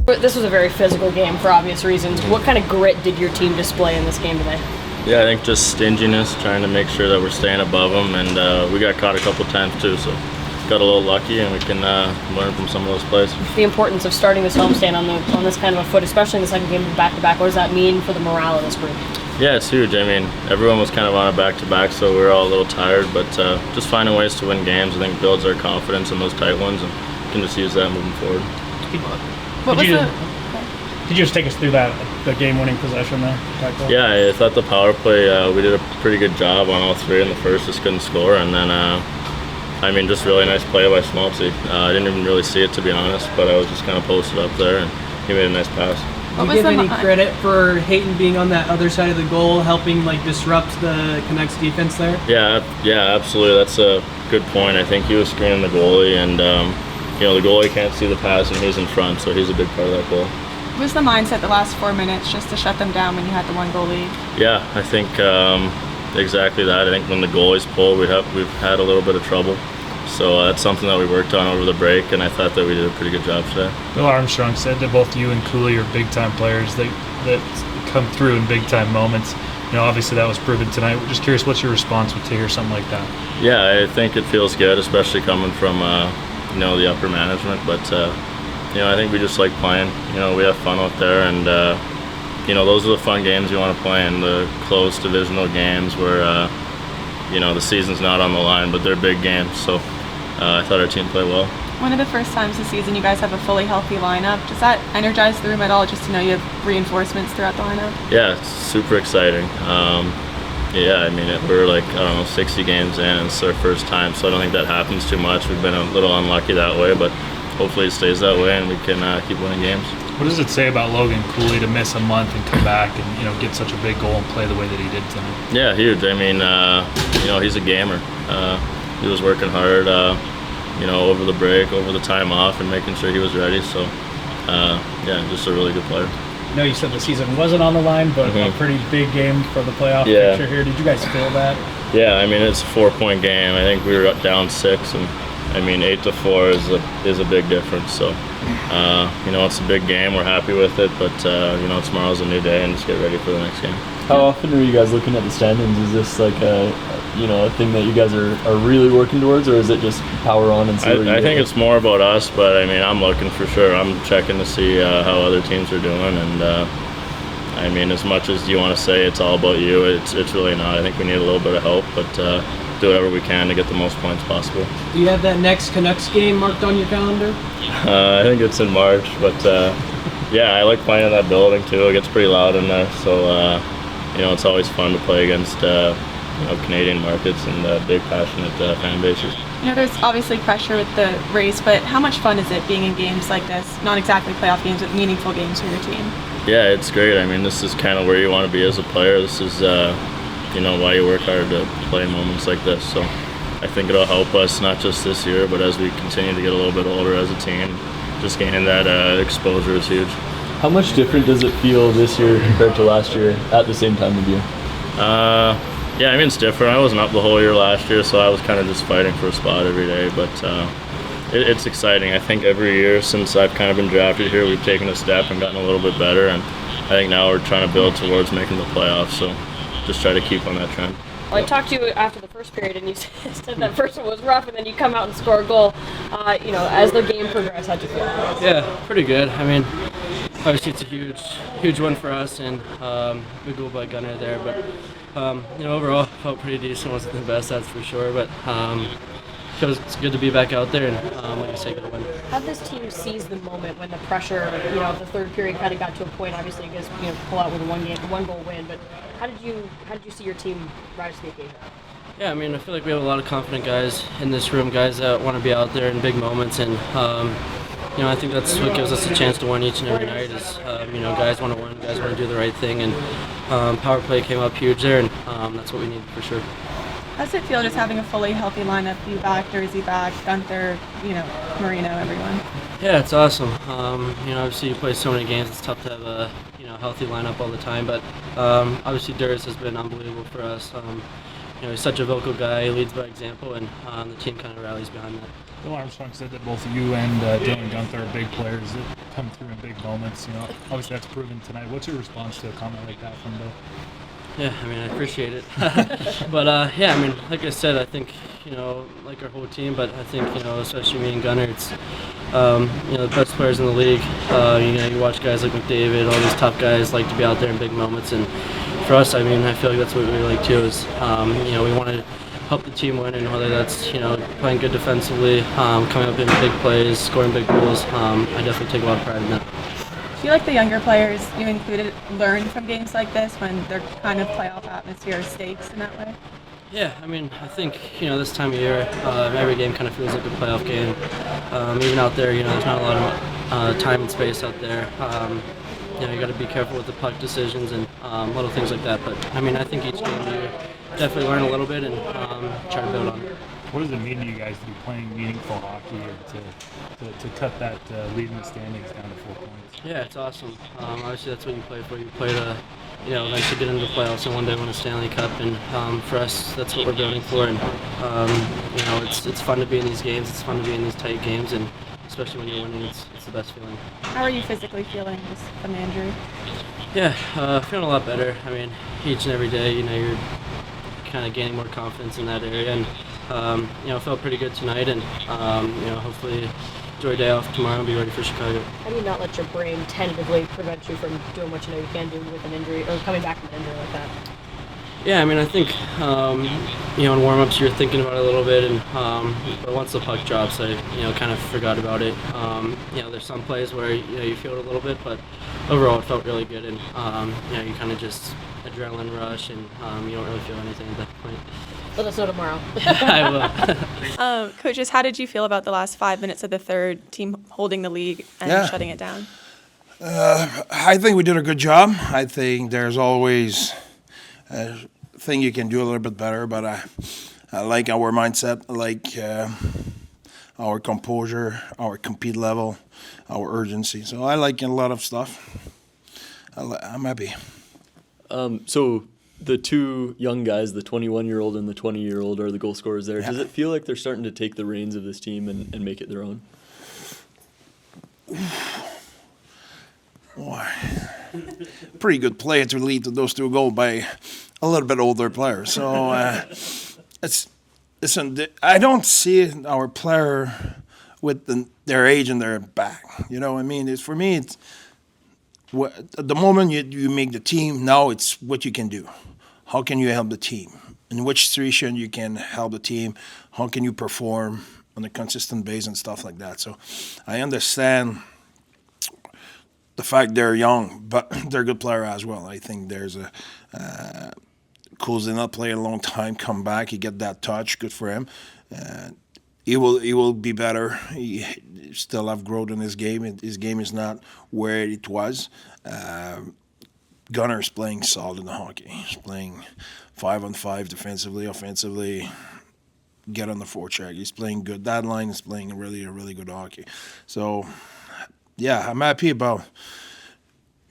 This was a very physical game for obvious reasons. What kind of grit did your team display in this game today? Yeah, I think just stinginess, trying to make sure that we're staying above them, and we got caught a couple times too, so got a little lucky, and we can learn from some of those plays. The importance of starting this homestand on this kind of a foot, especially in the second game of back-to-back, what does that mean for the morale of this group? Yeah, it's huge. I mean, everyone was kind of on a back-to-back, so we were all a little tired, but just finding ways to win games, I think, builds our confidence in those tight ones, and we can just use that moving forward. Could you just take us through the game-winning possession there? Yeah, I thought the power play, we did a pretty good job on all three in the first, just couldn't score, and then, I mean, just really nice play by Schmaltzy. I didn't even really see it, to be honest, but I was just kind of posted up there, and he made a nice pass. Do you give any credit for Hayton being on that other side of the goal, helping disrupt the Canucks defense there? Yeah, absolutely. That's a good point. I think he was screening the goalie, and the goalie can't see the pass, and he's in front, so he's a big part of that goal. What was the mindset the last 4 minutes just to shut them down when you had the 1-goal lead? Yeah, I think exactly that. I think when the goalies pull, we've had a little bit of trouble. So that's something that we worked on over the break, and I thought that we did a pretty good job today. Bill Armstrong said that both you and Cooley are big-time players that come through in big-time moments. Obviously that was proven tonight. We're just curious, what's your response to hear something like that? Yeah, I think it feels good, especially coming from the upper management. But I think we just like playing. We have fun out there, and those are the fun games you want to play in, the close divisional games where the season's not on the line, but they're big games. So I thought our team played well. One of the first times this season you guys have a fully healthy lineup. Does that energize the room at all, just to know you have reinforcements throughout the lineup? Yeah, it's super exciting. We're 60 games in, and it's our first time, so I don't think that happens too much. We've been a little unlucky that way, but hopefully it stays that way and we can keep winning games. What does it say about Logan Cooley to miss a month and come back and get such a big goal and play the way that he did tonight? Yeah, huge. I mean, he's a gamer. He was working hard, over the break, over the time off, and making sure he was ready. So, just a really good player. I know you said the season wasn't on the line, but a pretty big game for the playoff picture here. Did you guys feel that? Yeah, I mean, it's a 4-point game. I think we were down 6, and 8-4 is a big difference. So, it's a big game. We're happy with it, but tomorrow's a new day, and just get ready for the next game. How often are you guys looking at the standings? Is this like a thing that you guys are really working towards, or is it just power on and see where you I think it's more about us, but I'm looking for sure. I'm checking to see how other teams are doing, and as much as you want to say it's all about you, it's really not. I think we need a little bit of help, but do whatever we can to get the most points possible. Do you have that next Canucks game marked on your calendar? I think it's in March, but I like playing in that building too. It gets pretty loud in there, so it's always fun to play against Canadian markets and big passionate fan bases. There's obviously pressure with the race, but how much fun is it being in games like this? Not exactly playoff games, but meaningful games for your team. Yeah, it's great. This is kind of where you want to be as a player. This is why you work hard to play moments like this. So I think it'll help us not just this year, but as we continue to get a little bit older as a team, just gaining that exposure is huge. How much different does it feel this year compared to last year at the same time of year? It's different. I wasn't up the whole year last year, so I was kind of just fighting for a spot every day, but it's exciting. I think every year since I've kind of been drafted here, we've taken a step and gotten a little bit better, and I think now we're trying to build towards making the playoffs, so just try to keep on that trend. Well, I talked to you after the first period, and you said that first one was rough, and then you come out and score a goal. As the game progressed, how'd you feel? Yeah, pretty good. Obviously it's a huge one for us, and we go by Guenther there, but overall felt pretty decent. Wasn't the best, that's for sure, but it's good to be back out there, and like I said, good win. How did this team seize the moment when the pressure, of the third period kind of got to a point? Obviously, you guys pull out with a 1-goal win, but how did you see your team rise to the occasion? Yeah, I feel like we have a lot of confident guys in this room, guys that want to be out there in big moments, and I think that's what gives us a chance to win each and every night is, guys want to win, guys want to do the right thing, and power play came up huge there, and that's what we need for sure. How does it feel just having a fully healthy lineup? You back, Jersey back, Guenther, Marino, everyone. Yeah, it's awesome. Obviously you play so many games, it's tough to have a healthy lineup all the time, but obviously Durs has been unbelievable for us. he's such a vocal guy. He leads by example, and the team kind of rallies behind that. Bill Armstrong said that both you and Dylan Guenther are big players that come through in big moments. Obviously that's proven tonight. What's your response to a comment like that from Bill? Yeah, I mean, I appreciate it. But, yeah, I mean, like I said, I think, like our whole team, but I think, especially me and Gunner, it's, the best players in the league. You watch guys like McDavid, all these tough guys like to be out there in big moments. And for us, I mean, I feel like that's what we like too is, we want to help the team win, and whether that's, playing good defensively, coming up in big plays, scoring big goals, I definitely take a lot of pride in that. Do you like the younger players you included learn from games like this when they're kind of playoff atmosphere stakes in that way? Yeah, I mean, I think, this time of year, every game kind of feels like a playoff game. Even out there, there's not a lot of time and space out there. You got to be careful with the puck decisions and little things like that. But, I mean, I think each game you definitely learn a little bit and try to build on it. What does it mean to you guys to be playing meaningful hockey or to cut that lead in the standings down to 4 points? Yeah, it's awesome. Obviously, that's what you play for. You play to, eventually get into the playoffs and one day win a Stanley Cup. And for us, that's what we're building for. And it's fun to be in these games. It's fun to be in these tight games, and especially when you're winning, it's the best feeling. How are you physically feeling just from the injury? Yeah, feeling a lot better. I mean, each and every day, you're kind of gaining more confidence in that area, and felt pretty good tonight, and hopefully enjoy a day off tomorrow and be ready for Chicago. How do you not let your brain tentatively prevent you from doing what you know you can do with an injury or coming back from an injury like that? Yeah, I mean, I think in warm-ups you're thinking about it a little bit, and but once the puck drops, I kind of forgot about it. There's some plays where you feel it a little bit, but overall it felt really good, and you kind of just adrenaline rush, and you don't really feel anything at that point. Let us know tomorrow. I will. Coaches, how did you feel about the last 5 minutes of the third, team holding the league and shutting it down? I think we did a good job. I think there's always a thing you can do a little bit better, but I like our mindset. I like our composure, our compete level, our urgency. So I like a lot of stuff. I'm happy. So the two young guys, the 21-year-old and the 20-year-old, are the goal scorers there. Yeah. Does it feel like they're starting to take the reins of this team and make it their own? Boy, pretty good play to lead to those two goals by a little bit older players. So listen, I don't see our player with their age in their back. You know what I mean? For me, it's at the moment you make the team, now it's what you can do. How can you help the team? In which situation you can help the team? How can you perform on a consistent basis and stuff like that? So I understand the fact they're young, but they're a good player as well. I think there's Cool's did not play a long time, come back, he get that touch, good for him. He will be better. He still have growth in his game. His game is not where it was. Gunner's playing solid hockey. He's playing 5-on-5 defensively, offensively. Get on the forecheck. He's playing good. That line is playing really good hockey. So, yeah, I'm happy about.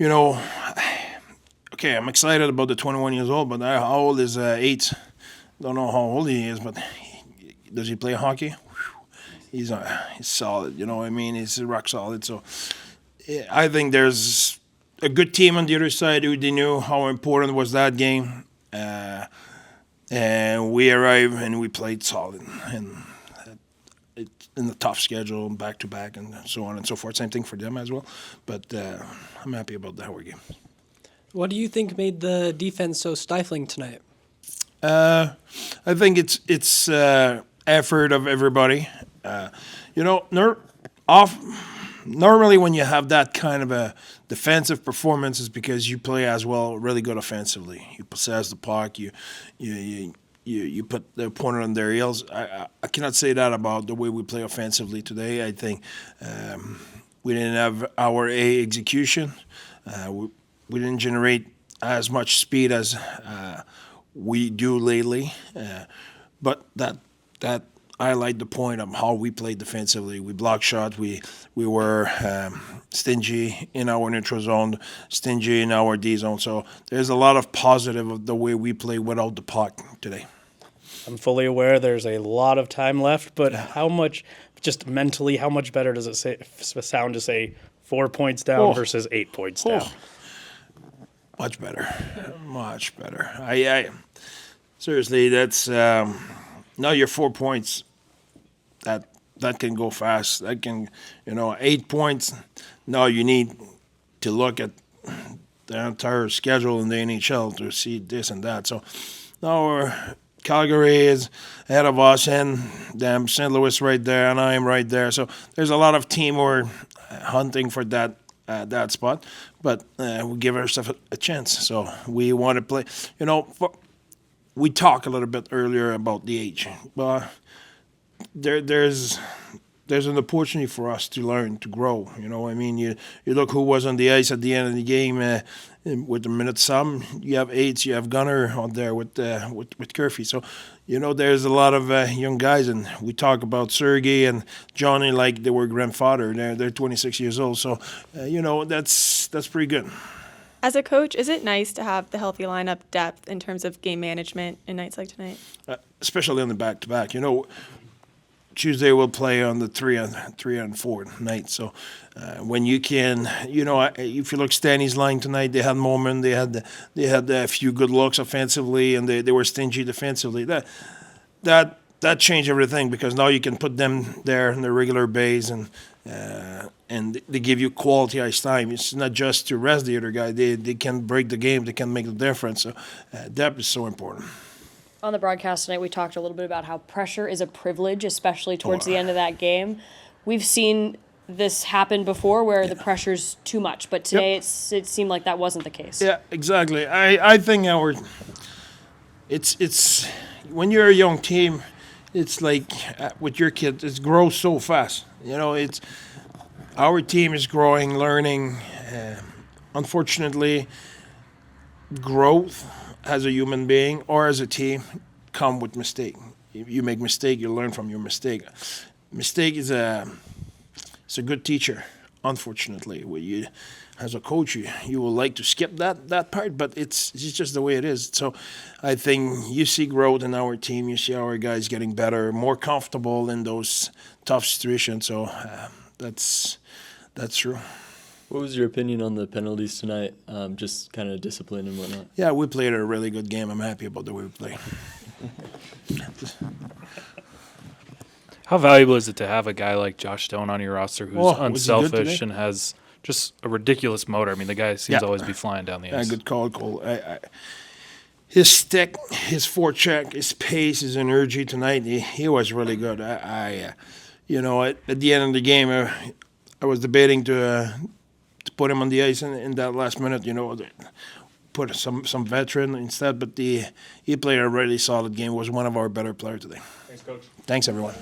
Okay, I'm excited about the 21 years old, but how old is 8? Don't know how old he is, but does he play hockey? He's solid, you know what I mean? He's rock solid. So I think there's a good team on the other side who they knew how important was that game. And we arrived and we played solid. And in the tough schedule, back-to-back, and so on and so forth. Same thing for them as well. But I'm happy about the Howard game. What do you think made the defense so stifling tonight? I think it's effort of everybody. Normally when you have that kind of a defensive performance, it's because you play as well, really good offensively. You possess the puck. You put the opponent on their heels. I cannot say that about the way we play offensively today. I think we didn't have our execution. We didn't generate as much speed as we do lately. But that highlight the point of how we played defensively. We blocked shots. We were stingy in our neutral zone, stingy in our D zone. So there's a lot of positive of the way we play without the puck today. I'm fully aware there's a lot of time left, but how much, just mentally, how much better does it sound to say 4 points down versus 8 points down? Much better, much better. I seriously, that's now you're 4 points. That can go fast. That can, 8 points. Now you need to look at the entire schedule in the NHL to see this and that. So now Calgary is ahead of us, and then St. Louis right there, and I'm right there. So there's a lot of team who are hunting for that spot, but we give ourselves a chance. So we want to play. We talked a little bit earlier about the age, but there's an opportunity for us to learn, to grow. You look who was on the ice at the end of the game with the minute sum. You have eights, you have Guenther out there with Curfew. So, there's a lot of young guys, and we talk about Sergey and Johnny like they were grandfather. They're 26 years old. So, that's pretty good. As a coach, is it nice to have the healthy lineup depth in terms of game management in nights like tonight? Especially on the back-to-back. Tuesday we'll play on the 3 and 4 night. So when you can, if you look Stanny's line tonight, they had moment, they had a few good looks offensively, and they were stingy defensively. That changed everything, because now you can put them there in the regular base, and they give you quality ice time. It's not just to rest the other guy. They can break the game. They can make the difference. So depth is so important. On the broadcast tonight, we talked a little bit about how pressure is a privilege, especially towards the end of that game. We've seen this happen before where the pressure's too much, but today it seemed like that wasn't the case. Yeah, exactly. I think it's when you're a young team, it's like with your kids, it grows so fast. It's our team is growing, learning. Unfortunately, growth as a human being or as a team come with mistake. If you make mistake, you learn from your mistake. Mistake is a good teacher. Unfortunately, as a coach, you will like to skip that part, but it's just the way it is. So I think you see growth in our team. You see our guys getting better, more comfortable in those tough situations. So that's true. What was your opinion on the penalties tonight? Just kind of discipline and whatnot. Yeah, we played a really good game. I'm happy about the way we played. How valuable is it to have a guy like Josh Stone on your roster who's unselfish and has just a ridiculous motor? I mean, the guy seems to always be flying down the ice. Good call, Cole. His stick, his forecheck, his pace, his energy tonight, he was really good. At the end of the game, I was debating to put him on the ice in that last minute, put some veteran instead, but he played a really solid game. Was one of our better players today. Thanks, Coach. Thanks, everyone.